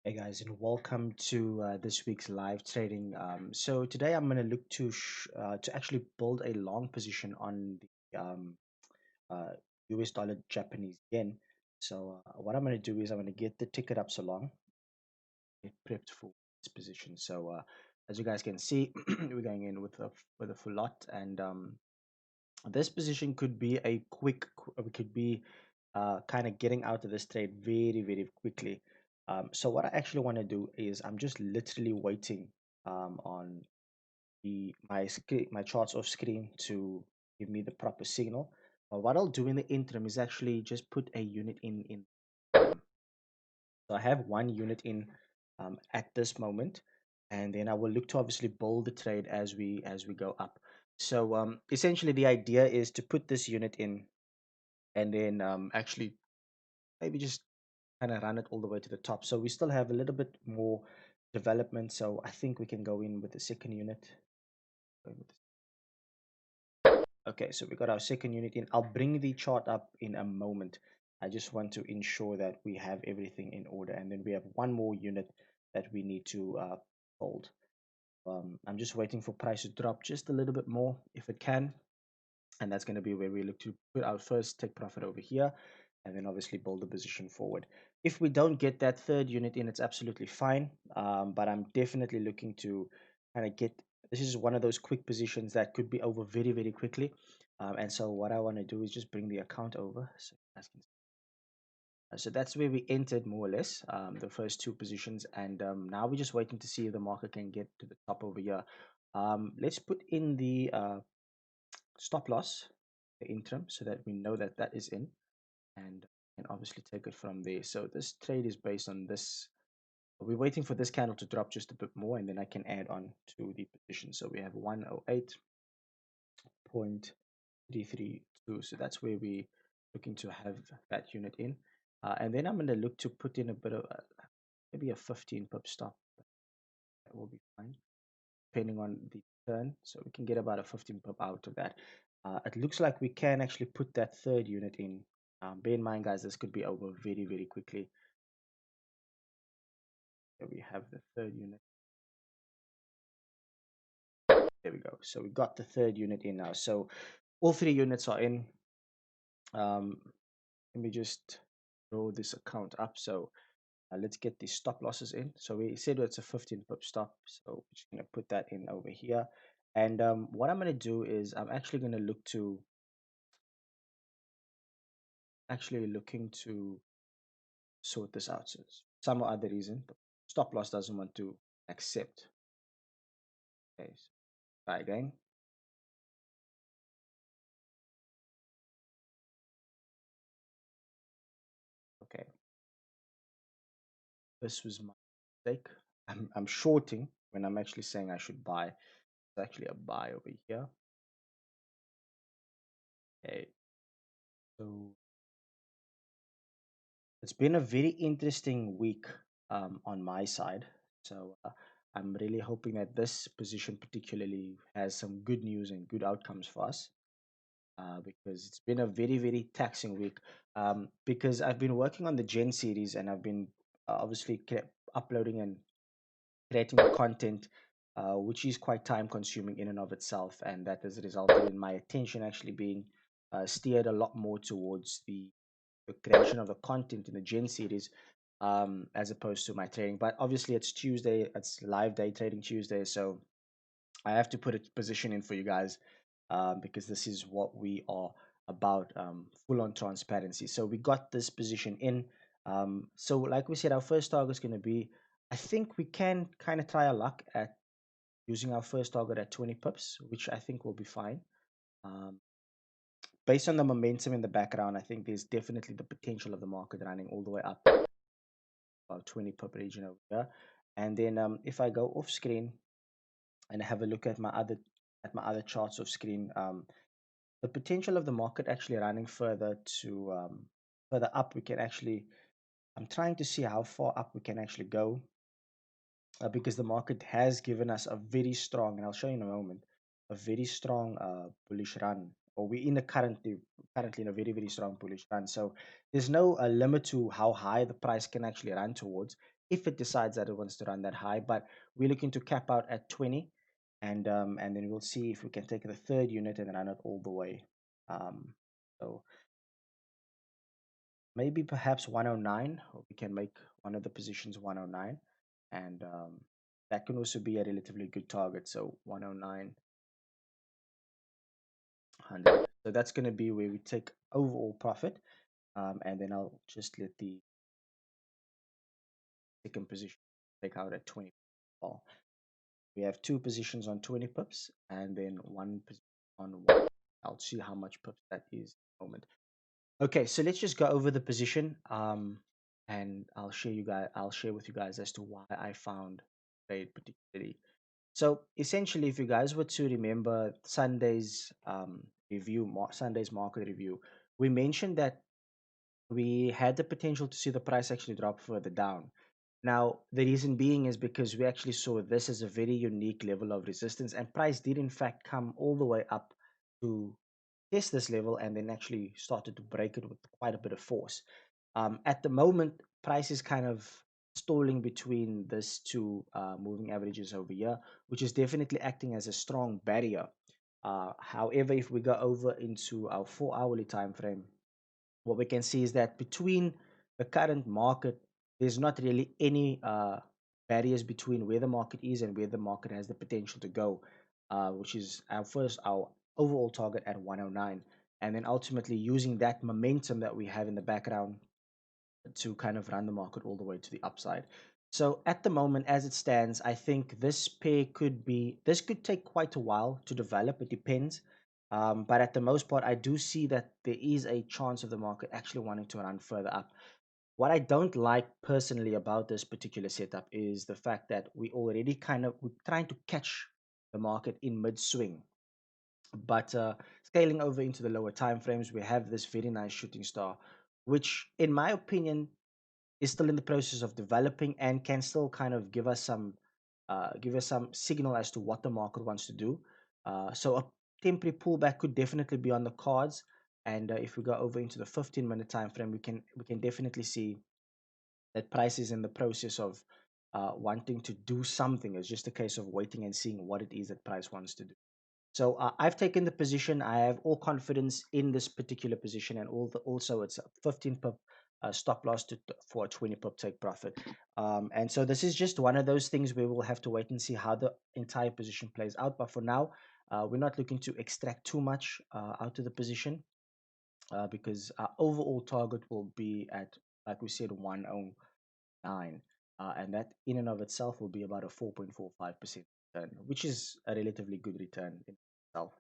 Hey guys, and welcome to this week's live trading. So today I'm going to look to actually build a long position on the uh, US dollar Japanese yen. So what I'm going to do is I'm going to get the ticket up so long, get prepped for this position. So as you guys can see, we're going in with a full lot, and this position could be a we could be kind of getting out of this trade very quickly. So what I actually want to do is I'm just literally waiting on my charts off screen to give me the proper signal. But what I'll do in the interim is actually just put a unit in. So I have one unit in at this moment, and then I will look to obviously build the trade as we go up. So essentially, the idea is to put this unit in, and then actually maybe just kind of run it all the way to the top. So we still have a little bit more development. So I think we can go in with the second unit. Okay, so we got our second unit in. I'll bring the chart up in a moment. I just want to ensure that we have everything in order, and then we have one more unit that we need to hold. I'm just waiting for price to drop just a little bit more if it can, and that's going to be where we look to put our first take profit over here, and then obviously build the position forward. If we don't get that third unit in, it's absolutely fine, but I'm definitely looking to kind of get, this is one of those quick positions that could be over very quickly, and so what I want to do is just bring the account over so you guys can so that's where we entered more or less the first two positions, and now we're just waiting to see if the market can get to the top over here. Let's put in the stop loss, the interim, so that we know that that is in, and obviously take it from there. So this trade is based on this. We're waiting for this candle to drop just a bit more, and then I can add on to the position. So we have 108.332. So that's where we're looking to have that unit in. And then I'm going to look to put in a bit of maybe a 15 pip stop. That will be fine, depending on the turn. So we can get about a 15 pip out of that. It looks like we can actually put that third unit in. Bear in mind, guys, this could be over very quickly. Here we have the third unit. There we go. So we got the third unit in now. So all three units are in. Um, let me just roll this account up. So let's get the stop losses in. So we said it's a 15 pip stop. So we're just going to put that in over here. And what I'm going to do is I'm actually going to look to looking to sort this out. So some other reason, the stop loss doesn't want to accept. Okay, so try again. Okay, this was my mistake. I'm shorting when I'm actually saying I should buy. It's actually a buy over here. Okay, so it's been a very interesting week on my side. So I'm really hoping that this position particularly has some good news and good outcomes for us. Because it's been a very taxing week. Because I've been working on the Gen series, and I've been obviously uploading and creating the content, which is quite time consuming in and of itself, and that has resulted in my attention actually being steered a lot more towards the creation of the content in the Gen series, as opposed to my trading. But obviously, it's Tuesday, it's live day trading Tuesday, so I have to put a position in for you guys, because this is what we are about, full on transparency. So we got this position in. So, like we said, our first target is going to be, I think we can kind of try our luck at using our first target at 20 pips, which I think will be fine. Um, Based on the momentum in the background, I think there's definitely the potential of the market running all the way up about 20 pip region over here. And then if I go off screen and have a look at my other charts off screen, the potential of the market actually running further to further up, we can actually, I'm trying to see how far up we can actually go, because the market has given us a very strong, and I'll show you in a moment, a very strong bullish run, or we're in a currently in a very strong bullish run. So there's no limit to how high the price can actually run towards. if it decides that it wants to run that high. But we're looking to cap out at 20, and then we'll see if we can take the third unit and run it all the way. So maybe perhaps 109, or we can make one of the positions 109, and that can also be a relatively good target. So 109, 100. So that's going to be where we take overall profit, and then I'll just let the second position take out at 20. Well, we have two positions on 20 pips, and then one position on one. I'll see how much pips that is at the moment. Okay, so let's just go over the position, and I'll share with you guys as to why I found trade particularly. So essentially, if you guys were to remember Sunday's Sunday's market review, we mentioned that we had the potential to see the price actually drop further down. Now, the reason being is because we actually saw this as a very unique level of resistance, and price did in fact come all the way up to test this level and then actually started to break it with quite a bit of force. At the moment, price is kind of stalling between this two moving averages over here, which is definitely acting as a strong barrier. However, if we go over into our 4 hourly time frame, what we can see is that between the current market, there's not really any barriers between where the market is and where the market has the potential to go, which is our overall target at 109, and then ultimately using that momentum that we have in the background to kind of run the market all the way to the upside. So at the moment, as it stands, I think this could take quite a while to develop. It depends. But at the most part, I do see that there is a chance of the market actually wanting to run further up. What I don't like personally about this particular setup is the fact that we're trying to catch the market in mid swing. But scaling over into the lower time frames, we have this very nice shooting star, which, in my opinion, is still in the process of developing and can still kind of give us some signal as to what the market wants to do. So a temporary pullback could definitely be on the cards. And if we go over into the 15-minute time frame, we can definitely see that price is in the process of wanting to do something. It's just a case of waiting and seeing what it is that price wants to do. So I've taken the position. I have all confidence in this particular position, and also it's a 15 pip stop loss for a 20 pip take profit. And so this is just one of those things where we'll have to wait and see how the entire position plays out. But for now, we're not looking to extract too much out of the position because our overall target will be at, like we said, 109. And that in and of itself will be about a 4.45% return, which is a relatively good return in itself.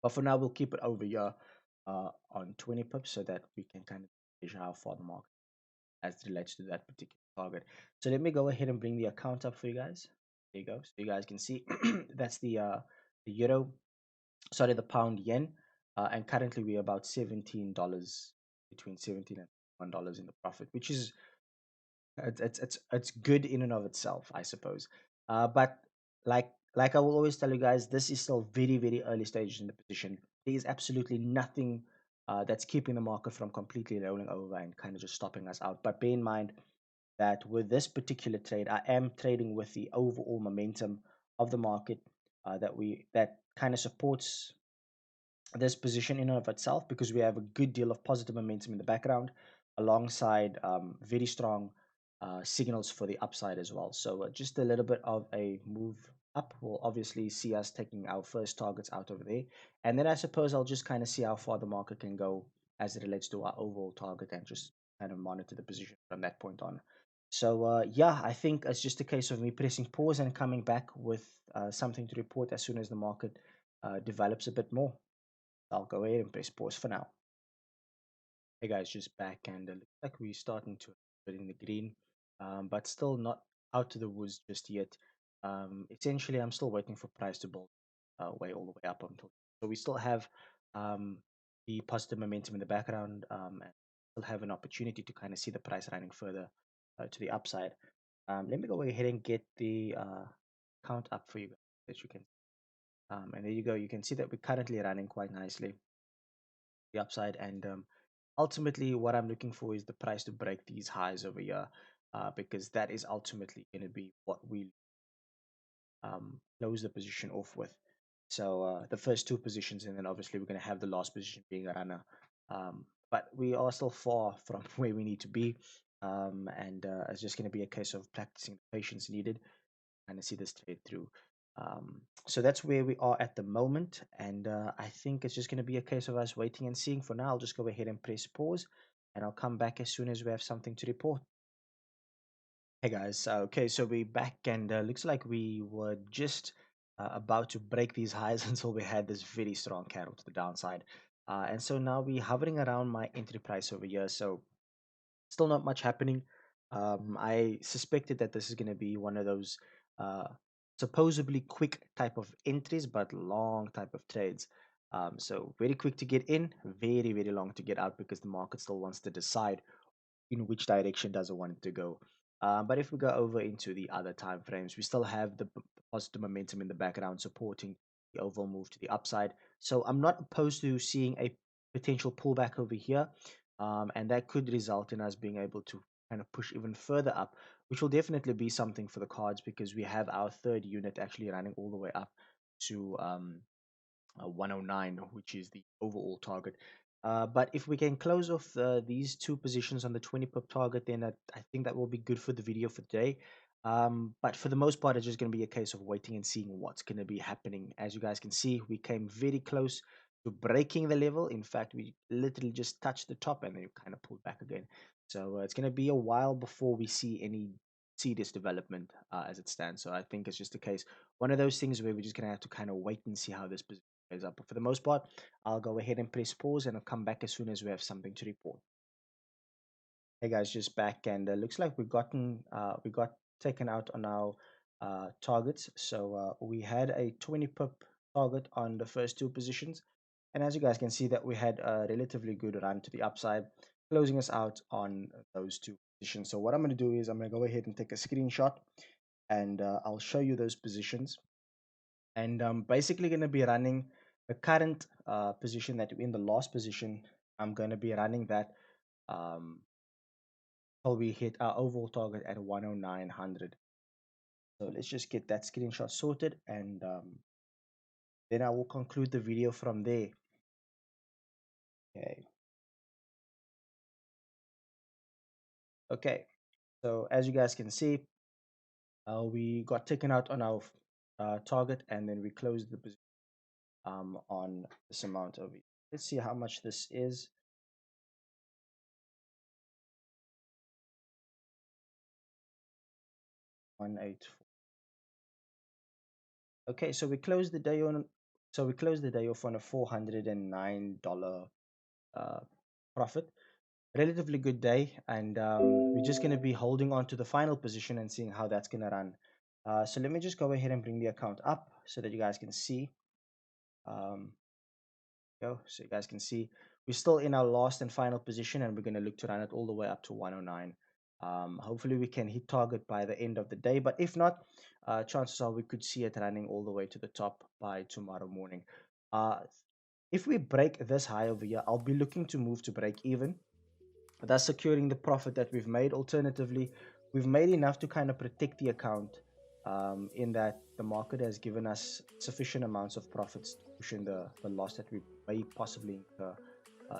But for now, we'll keep it over here on 20 pips so that we can kind of gauge how far the market as it relates to that particular target. So let me go ahead and bring the account up for you guys. There you go. So you guys can see that's the euro, sorry, the pound yen, and currently we're about $17, between 17 and $1 in the profit, which is it's good in and of itself, I suppose. But like I will always tell you guys, this is still very early stages in the position. There is absolutely nothing that's keeping the market from completely rolling over and kind of just stopping us out. But bear in mind that with this particular trade, I am trading with the overall momentum of the market that kind of supports this position in and of itself, because we have a good deal of positive momentum in the background alongside very strong signals for the upside as well. So just a little bit of a move up will obviously see us taking our first targets out over there. And then I suppose I'll just kind of see how far the market can go as it relates to our overall target and just kind of monitor the position from that point on. So yeah, I think it's just a case of me pressing pause and coming back with something to report as soon as the market develops a bit more. I'll go ahead and press pause for now. Hey guys, just back, and it looks like we're starting to put in the green, but still not out to the woods just yet. Essentially, I'm still waiting for price to build way all the way up until. So we still have um, the positive momentum in the background, and still have an opportunity to kind of see the price running further to the upside. Let me go ahead and get the count up for you guys that you can. And there you go. You can see that we're currently running quite nicely the upside, and ultimately what I'm looking for is the price to break these highs over here. because that is ultimately going to be what we close the position off with. So the first two positions, and then obviously we're going to have the last position being a runner. But we are still far from where we need to be, and it's just going to be a case of practicing the patience needed and see this trade through. So that's where we are at the moment, and I think it's just going to be a case of us waiting and seeing. For now, I'll just go ahead and press pause, and I'll come back as soon as we have something to report. Hey guys, okay, so we're back, and looks like we were just about to break these highs until we had this very strong candle to the downside. And so now we're hovering around my entry price over here, so still not much happening. I suspected that this is going to be one of those uh, supposedly quick type of entries, but long type of trades. So very quick to get in, very, very long to get out because the market still wants to decide in which direction does it want it to go. But if we go over into the other time frames, we still have the positive momentum in the background supporting the overall move to the upside. So I'm not opposed to seeing a potential pullback over here, and that could result in us being able to kind of push even further up, which will definitely be something for the cards because we have our third unit actually running all the way up to 109, which is the overall target. But if we can close off these two positions on the 20 pip target, then I think that will be good for the video for today. But for the most part, it's just going to be a case of waiting and seeing what's going to be happening. As you guys can see, we came very close to breaking the level. In fact, we literally just touched the top and then kind of pulled back again. So it's going to be a while before we see any serious development as it stands. So I think it's just a case, one of those things where we're just going to have to kind of wait and see how this position plays out. But for the most part, I'll go ahead and press pause and I'll come back as soon as we have something to report. Hey guys, just back, and looks like we got taken out on our targets. So we had a 20 pip target on the first two positions, and as you guys can see that we had a relatively good run to the upside, closing us out on those two positions. So what I'm going to do is I'm going to go ahead and take a screenshot, and I'll show you those positions. And I'm basically going to be running the current position that we're in, the last position. I'm going to be running that till we hit our overall target at 10900. So let's just get that screenshot sorted, and then I will conclude the video from there. Okay. Okay, so as you guys can see, we got taken out on our target, and then we closed the position on this amount over here. Let's see how much this is. 184. Okay, so we closed the day on. So we closed the day off on a $409 uh, profit. Relatively good day, and we're just going to be holding on to the final position and seeing how that's going to run. So let me just go ahead and bring the account up so that you guys can see. Um, so you guys can see we're still in our last and final position, and we're going to look to run it all the way up to 109. Hopefully we can hit target by the end of the day, but if not, chances are we could see it running all the way to the top by tomorrow morning. uh, if we break this high over here, I'll be looking to move to break even, thus securing the profit that we've made. Alternatively, we've made enough to kind of protect the account, in that the market has given us sufficient amounts of profits to cushion the loss that we may possibly incur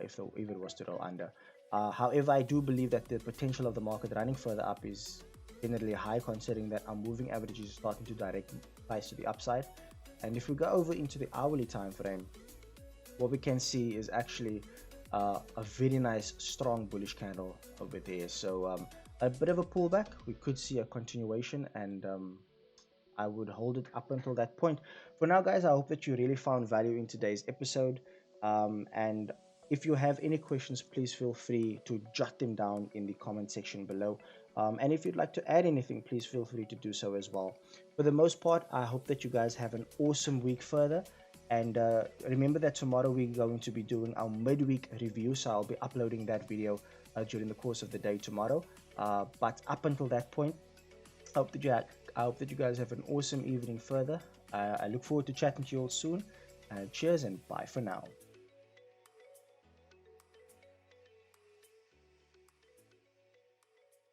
if it was to roll under. However, I do believe that the potential of the market running further up is generally high, considering that our moving average is starting to direct price to the upside. And if we go over into the hourly time frame, what we can see is actually a very nice strong bullish candle over there. So a bit of a pullback, we could see a continuation, and I would hold it up until that point. For now, guys, I hope that you really found value in today's episode. And if you have any questions, please feel free to jot them down in the comment section below. And if you'd like to add anything, please feel free to do so as well. For the most part, I hope that you guys have an awesome week further. And remember that tomorrow we're going to be doing our midweek review. So I'll be uploading that video during the course of the day tomorrow. But up until that point, I hope that I hope that you guys have an awesome evening further. I look forward to chatting to you all soon. Cheers and bye for now.